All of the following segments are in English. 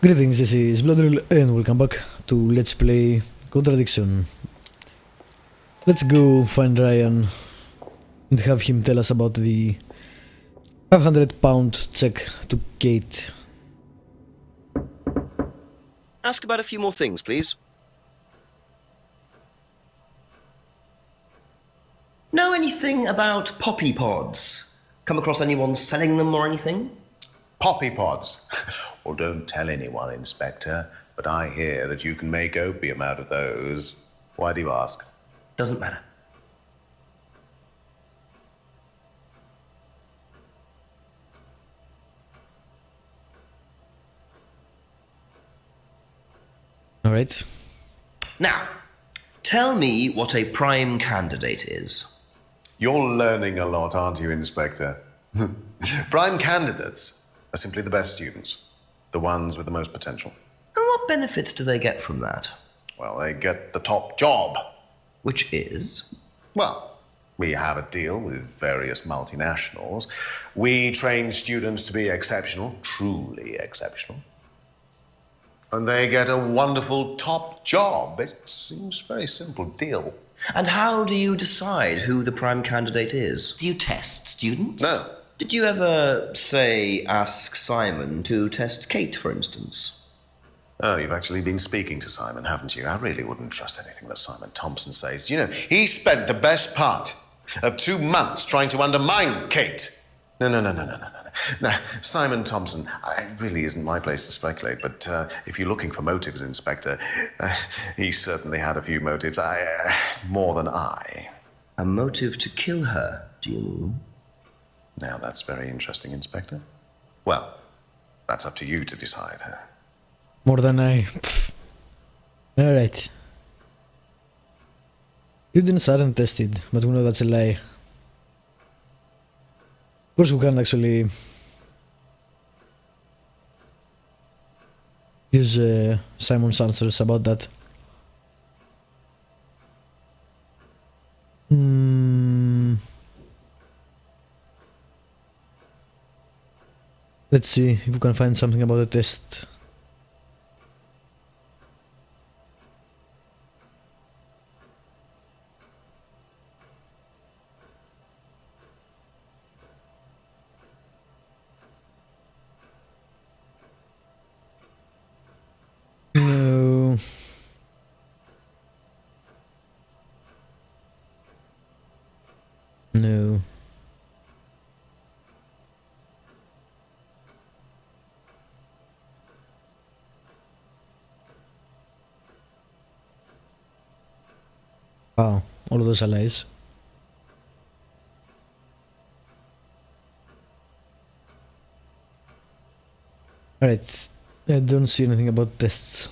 Greetings, this is Bloodrill and welcome back to Let's Play Contradiction. Let's go find Ryan and have him tell us about the £500 check to Kate. Ask about a few more things, please. Know anything about poppy pods? Come across anyone selling them or anything? Poppy pods? Well, don't tell anyone, Inspector, but I hear that you can make opium out of those. Why do you ask? Doesn't matter. Alright. Now, tell me what a prime candidate is. You're learning a lot, aren't you, Inspector? Prime candidates are simply the best students, the ones with the most potential. And what benefits do they get from that? Well, they get the top job. Which is? Well, we have a deal with various multinationals. We train students to be exceptional, truly exceptional. And they get a wonderful top job. It seems a very simple deal. And how do you decide who the prime candidate is? Do you test students? No. Did you ever, say, ask Simon to test Kate, for instance? Oh, you've actually been speaking to Simon, haven't you? I really wouldn't trust anything that Simon Thompson says. You know, he spent the best part of 2 months trying to undermine Kate. No. Now, Simon Thompson, it really isn't my place to speculate, but if you're looking for motives, Inspector, he certainly had a few motives, more than I. A motive to kill her, do you mean? Now, that's very interesting, Inspector. Well, that's up to you to decide. More than I. Alright. Students aren't tested, but we know that's a lie. Of course we can't actually use Simon's answers about that. Let's see if we can find something about the test. No. No. Wow, all of those are lies. Alright, I don't see anything about tests.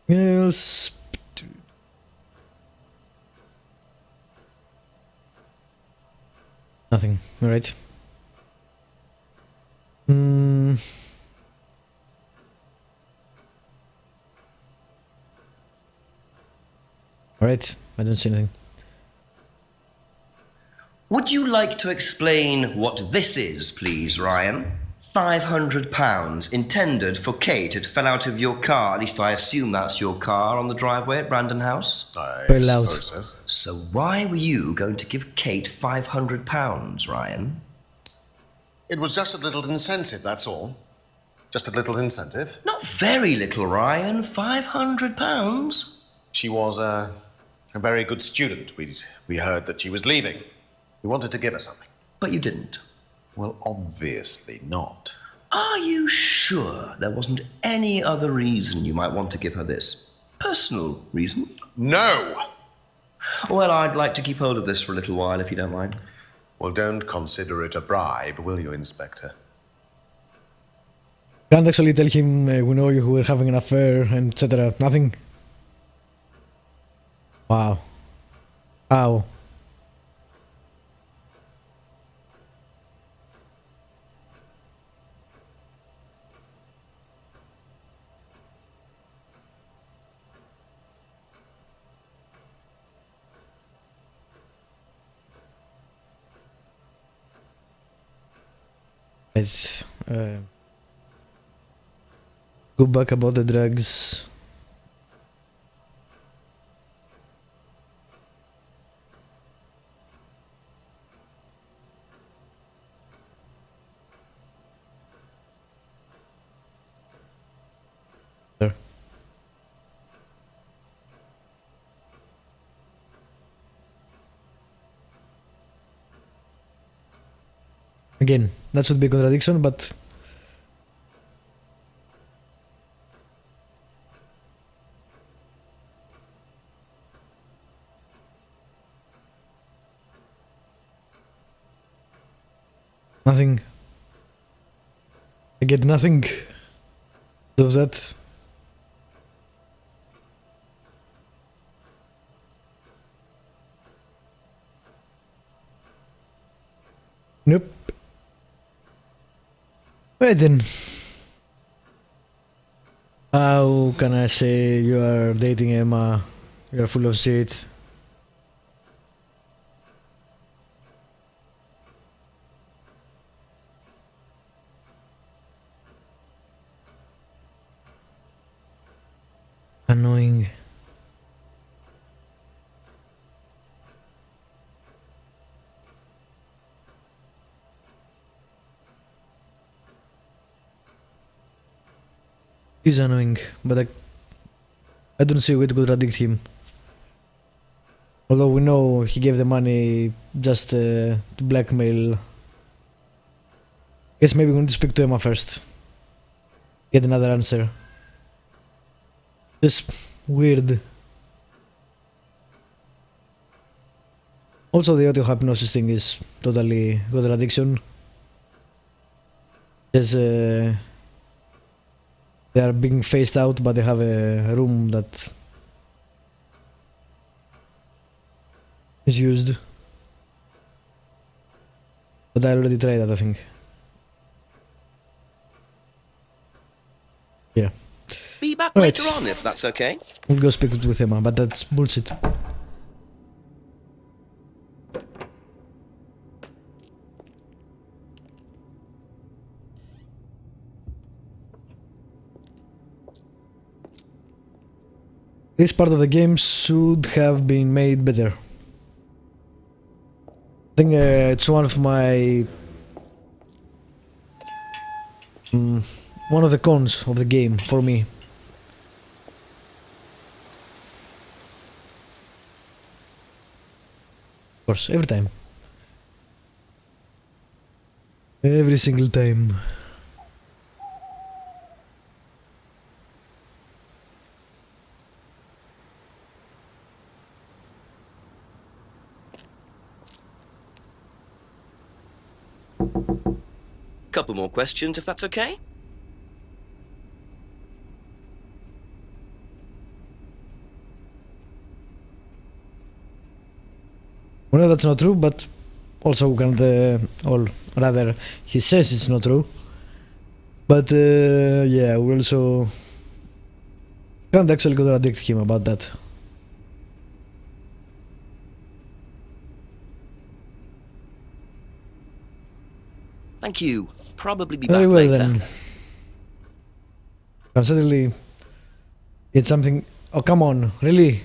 Yes. Nothing. Alright. Alright, I don't see anything. Would you like to explain what this is, please, Ryan? £500 intended for Kate. It fell out of your car. At least I assume that's your car on the driveway at Brandon House. Very loud. So. So why were you going to give Kate £500, Ryan? It was just a little incentive, that's all. Just a little incentive. Not very little, Ryan. £500. She was a very good student. We heard that she was leaving. We wanted to give her something. But you didn't. Well, obviously not. Are you sure there wasn't any other reason you might want to give her this? Personal reason? No! Well, I'd like to keep hold of this for a little while, if you don't mind. Well, don't consider it a bribe, will you, Inspector? Can't actually tell him we know you were having an affair and etc. Nothing. Wow. How? Let's go back about the drugs. There. Again, that should be a contradiction, but nothing. I get nothing of that. Nope. Right then. How can I say you are dating Emma? You are full of shit. Annoying. He's annoying, but I don't see a way to contradict him. Although we know he gave the money just to blackmail. Guess maybe we need to speak to Emma first. Get another answer. Just weird. Also, the audio hypnosis thing is totally contradiction. There's they are being phased out, but they have a room that is used. But I already tried that, I think. Yeah. Be back Right. later on, if that's okay. We'll go speak with Emma, but that's bullshit. This part of the game should have been made better. I think it's one of my one of the cons of the game for me. Of course, every time. Every single time. Couple more questions, if that's okay. We know that's not true, but also we can't, or rather, he says it's not true. But yeah, we also can't actually contradict him about that. Thank you. Probably be Very back well later. then. Can certainly get something. Oh come on, really?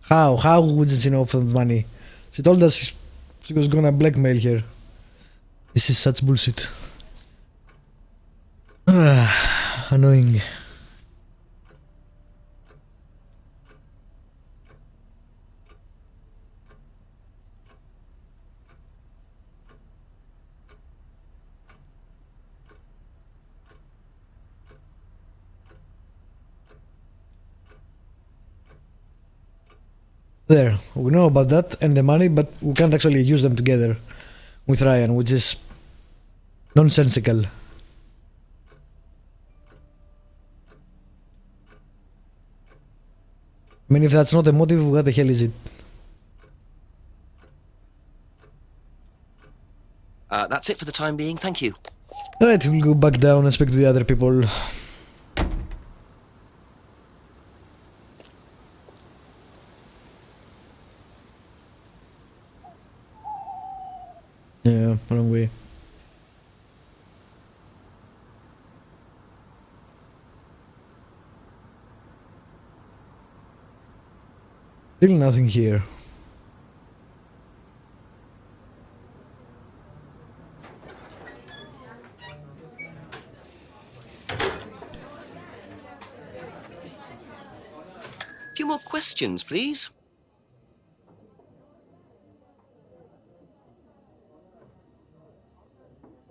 How? How would she know for the money? She told us she was gonna blackmail her. This is such bullshit. Annoying. There, we know about that and the money, but we can't actually use them together with Ryan, which is nonsensical. I mean, if that's not the motive, what the hell is it? That's it for the time being. Thank you. Alright, we'll go back down and speak to the other people. Yeah, wrong way. Still nothing here. Few more questions, please.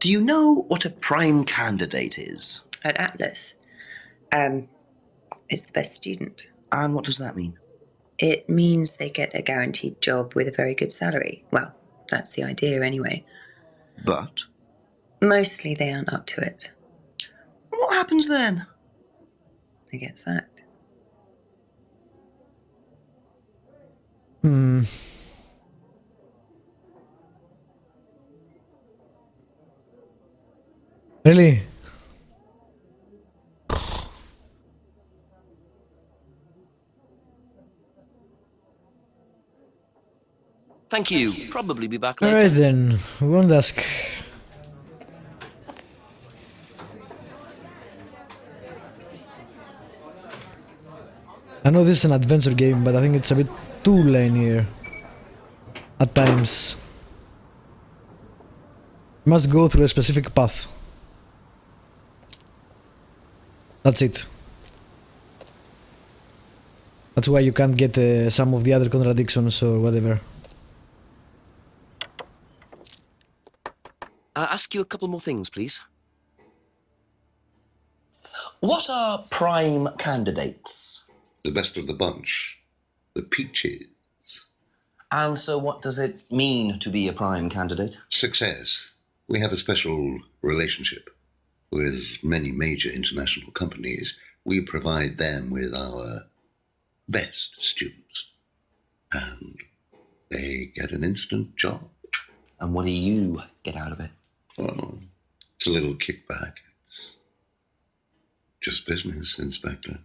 Do you know what a prime candidate is? At Atlas. It's the best student. And what does that mean? It means they get a guaranteed job with a very good salary. Well, that's the idea anyway. But Mostly they aren't up to it. what happens then? They get sacked. Hmm. Really? Thank you. Probably be back later. Alright then, we won't ask. I know this is an adventure game, but I think it's a bit too linear at times. You must go through a specific path. That's it. That's why you can't get some of the other contradictions or whatever. Ask you a couple more things, please. What are prime candidates? The best of the bunch. The peaches. And so what does it mean to be a prime candidate? Success. We have a special relationship with many major international companies. We provide them with our best students. And they get an instant job. And what do you get out of it? Well, it's a little kickback. It's just business, Inspector.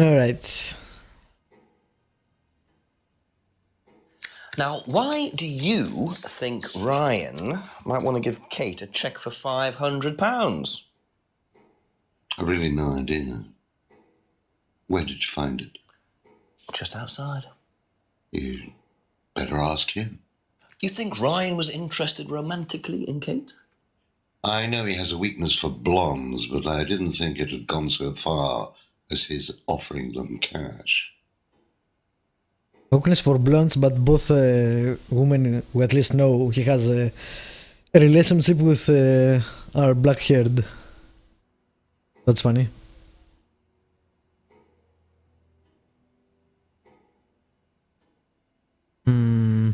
Alright. Now, why do you think Ryan might want to give Kate a cheque for £500? I've really no idea. Where did you find it? Just outside. You better ask him. You think Ryan was interested romantically in Kate? I know he has a weakness for blondes, but I didn't think it had gone so far as his offering them cash. Weakness for blondes, but both women who at least know he has a relationship with are black-haired. That's funny. Hmm.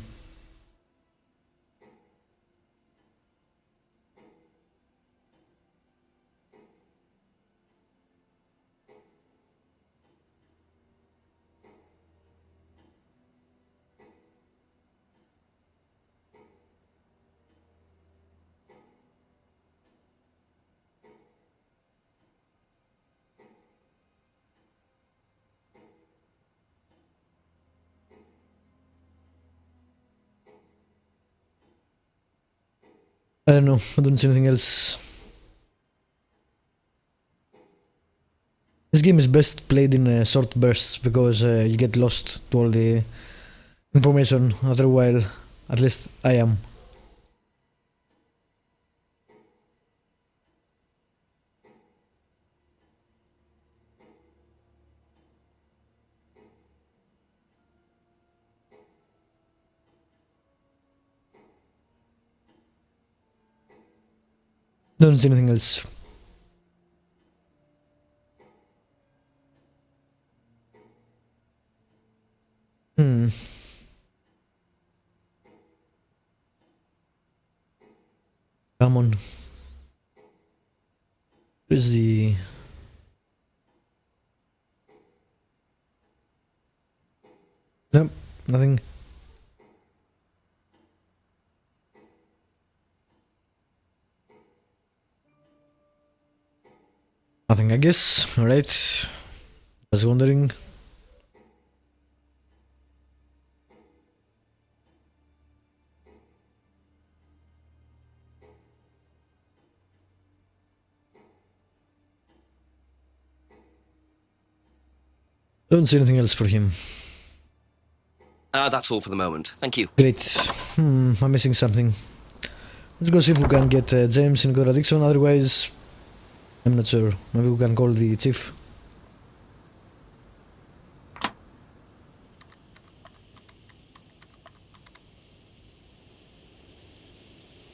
I don't know, I don't see anything else. This game is best played in short bursts because you get lost to all the information after a while. At least I am. Don't see anything else. Hmm. Come on. Where's the... Nope, nothing. Nothing, I guess. Alright. Was wondering. Don't see anything else for him. That's all for the moment. Thank you. Great. I'm missing something. Let's go see if we can get James in Contradiction, otherwise I'm not sure. Maybe we can call the chief.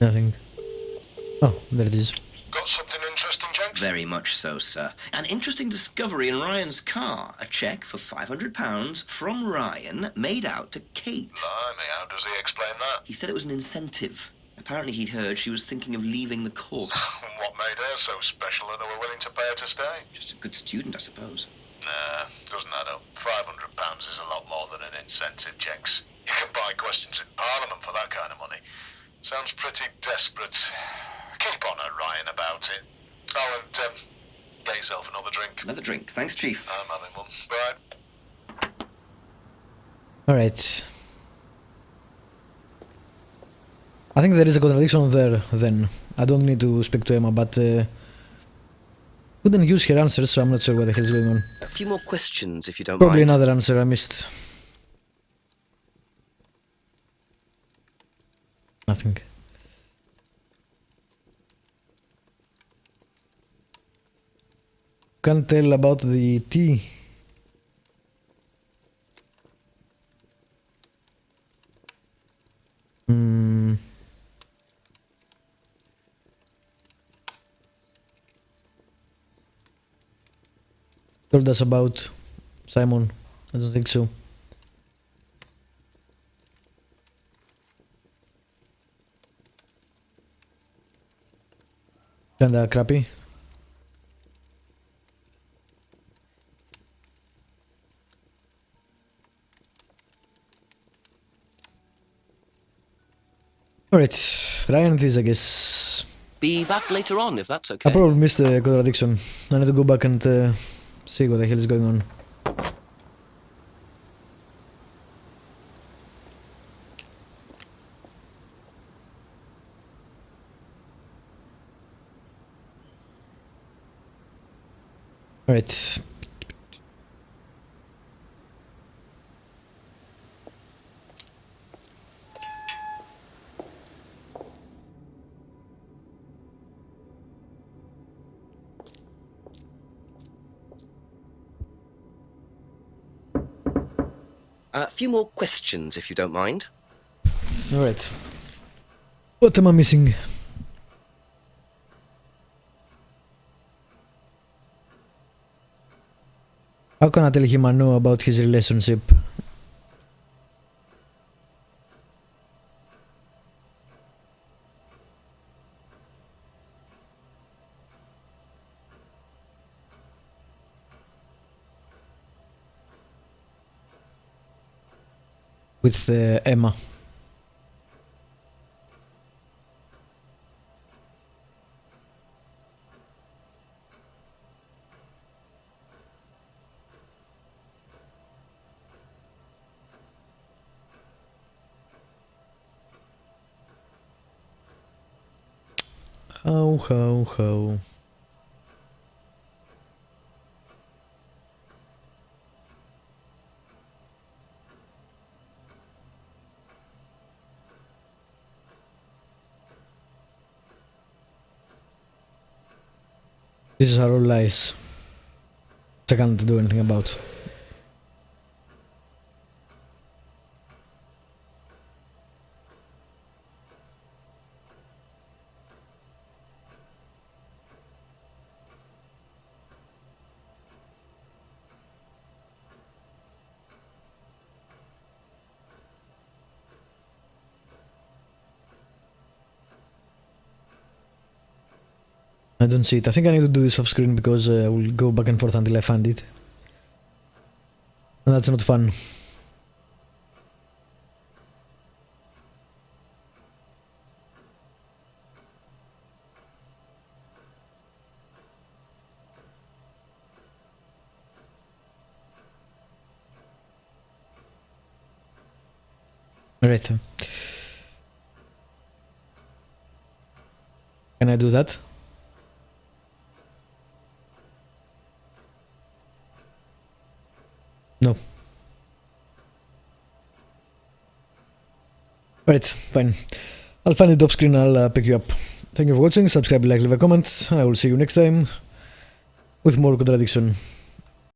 Nothing. Oh, there it is. Got something interesting, Jenks? Very much so, sir. An interesting discovery in Ryan's car. A cheque for £500 from Ryan made out to Kate. Blimey, how does he explain that? He said it was an incentive. Apparently he'd heard she was thinking of leaving the course. What made her so special that they were willing to pay her to stay? Just a good student, I suppose. Nah, doesn't add up. £500 is a lot more than an incentive, Jenks. You can buy questions in Parliament for that kind of money. Sounds pretty desperate. Keep on her, Ryan, about it. Oh, and get yourself another drink. Another drink. Thanks, Chief. I'm having one. Bye. Alright. I think there is a contradiction there then. I don't need to speak to Emma, but couldn't use her answers, so I'm not sure what the hell is going on. A few more questions, if you don't Probably mind. another answer I missed. Nothing. Can't tell about the tea. Told us about Simon. I don't think so. Kinda crappy. Alright, Ryan it is, I guess. Be back later on, if that's okay. I probably missed the contradiction. I need to go back and see what the hell is going on. Alright. A few more questions, if you don't mind. Alright. What am I missing? How can I tell him I know about his relationship? With Emma. How. These are all lies. Which I can't do anything about. I don't see it. I think I need to do this off screen because I will go back and forth until I find it. And that's not fun. Alright. Can I do that? Alright, fine. I'll find it off screen, I'll pick you up. Thank you for watching, subscribe, like, leave a comment, and I will see you next time with more Contradiction.